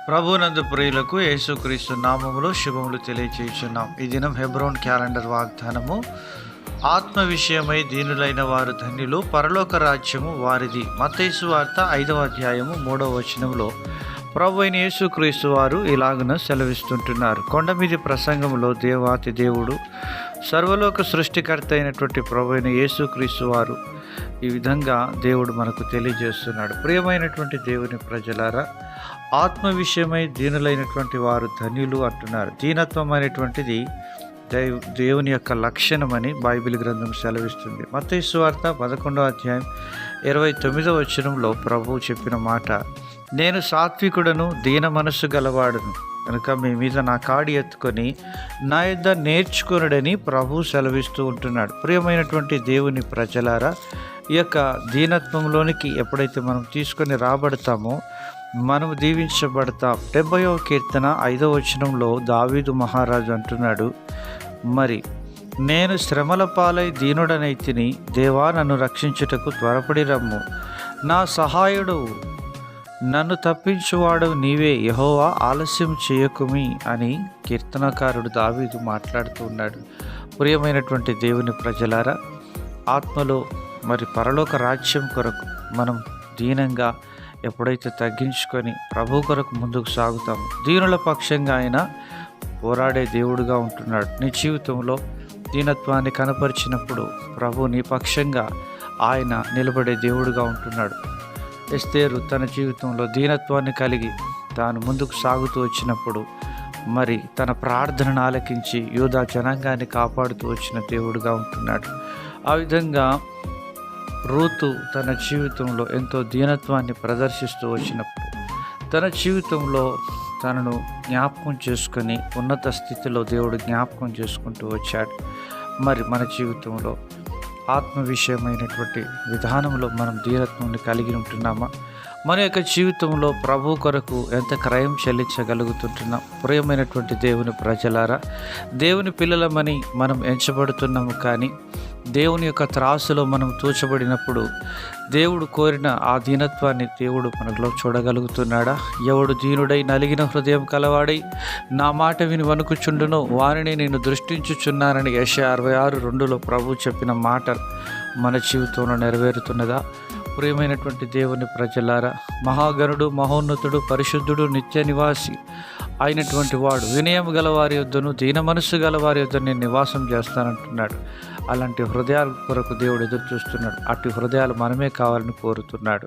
ప్రభునందు ప్రియులకు యేసుక్రీస్తు నామములో శుభములు తెలియచేయుచున్నాం. ఈ దినం హెబ్రోన్ క్యాలెండర్ వాగ్దానము, ఆత్మ విషయమై దీనులైన వారు ధన్యులు, పరలోక రాజ్యము వారిది. మత్తయి సువార్త 5వ అధ్యాయము 3వ వచనంలో ప్రభు అయిన యేసుక్రీస్తు వారు ఇలాగున సెలవిస్తుంటున్నారు. కొండ మీది ప్రసంగంలో దేవాతి దేవుడు, సర్వలోక సృష్టికర్త అయినటువంటి ప్రభు అయిన యేసుక్రీస్తు వారు ఈ విధంగా దేవుడు మనకు తెలియజేస్తున్నాడు. ప్రియమైనటువంటి దేవుని ప్రజలారా, ఆత్మ విషయమై దీనులైనటువంటి వారు ధన్యులు అంటున్నారు. దీనత్వం అనేటువంటిది దేవుని యొక్క లక్షణమని బైబిల్ గ్రంథం సెలవిస్తుంది. మత్తయి సువార్త 11వ అధ్యాయం 29వ వచనంలో ప్రభువు చెప్పిన మాట, నేను సాత్వికుడను, దీన మనస్సు గలవాడును కనుక మీ మీద నా కాడి ఎత్తుకొని నా యొద్ద నేర్చుకొనుడని ప్రభు సెలవిస్తూ ఉంటున్నాడు. ప్రియమైనటువంటి దేవుని ప్రజలారా, ఈ యొక్క దీనత్వంలోనికి ఎప్పుడైతే మనం తీసుకొని రాబడతామో మనం దీవించబడతాం. 70వ కీర్తన 5వ వచనంలో దావీదు మహారాజు అంటున్నాడు, మరి నేను శ్రమల పాలై దీనుడనైతిని, దేవా నన్ను రక్షించుటకు త్వరపడి రమ్ము, నా సహాయుడు నన్ను తప్పించువాడు నీవే, యెహోవా ఆలస్యం చేయకుమి అని కీర్తనకారుడు దావీదు మాట్లాడుతూ ఉన్నాడు. ప్రియమైనటువంటి దేవుని ప్రజలారా, ఆత్మలో మరి పరలోక రాజ్యం కొరకు మనం దీనంగా ఎప్పుడైతే తగ్గించుకొని ప్రభు కొరకు ముందుకు సాగుతామో, దీనుల పక్షంగా ఆయన పోరాడే దేవుడుగా ఉంటున్నాడు. నీ జీవితంలో దీనత్వాన్ని కనపరిచినప్పుడు ప్రభు నీ పక్షంగా ఆయన నిలబడే దేవుడుగా ఉంటున్నాడు. ఎస్తేరు తన జీవితంలో దీనత్వాన్ని కలిగి తాను ముందుకు సాగుతూ వచ్చినప్పుడు మరి తన ప్రార్థనను ఆలకించి యూదా జనాంగాన్ని కాపాడుతూ వచ్చిన దేవుడుగా ఉంటున్నాడు. ఆ విధంగా రూతు తన జీవితంలో ఎంతో దీనత్వాన్ని ప్రదర్శిస్తూ వచ్చినప్పుడు తన జీవితంలో తనను జ్ఞాపకం చేసుకొని ఉన్నత స్థితిలో దేవుడు జ్ఞాపకం చేసుకుంటూ వచ్చాడు. మరి మన జీవితంలో ఆత్మ విషయమైనటువంటి విధానంలో మనం దీనత్వాన్ని కలిగి ఉంటున్నామా? మన యొక్క జీవితంలో ప్రభు కొరకు ఎంత క్రయం చెల్లించగలుగుతుంటున్నాం? ప్రియమైనటువంటి దేవుని ప్రజలారా, దేవుని పిల్లలమని మనం ఎంచబడుతున్నాము, కానీ దేవుని యొక్క త్రాసులో మనం తూచబడినప్పుడు దేవుడు కోరిన ఆ దీనత్వాన్ని దేవుడు మనలో చూడగలుగుతున్నాడా? ఎవడు దీనుడై నలిగిన హృదయం కలవాడై నా మాట విని వణుకుచుండునో వారిని నేను దృష్టించుచున్నానని యెషయా 66:2లో ప్రభు చెప్పిన మాట మన జీవితంలో నెరవేరుతున్నదా? ప్రియమైనటువంటి దేవుని ప్రజలారా, మహాగణుడు, మహోన్నతుడు, పరిశుద్ధుడు, నిత్య నివాసి అయినటువంటి వాడు వినయం గలవారి యొద్దను దీన మనస్సు గలవారి యొద్ద నేను నివాసం చేస్తానంటున్నాడు. అలాంటి హృదయాల కొరకు దేవుడు ఎదురు చూస్తున్నాడు. అటు హృదయాలు మనమే కావాలని కోరుతున్నాడు.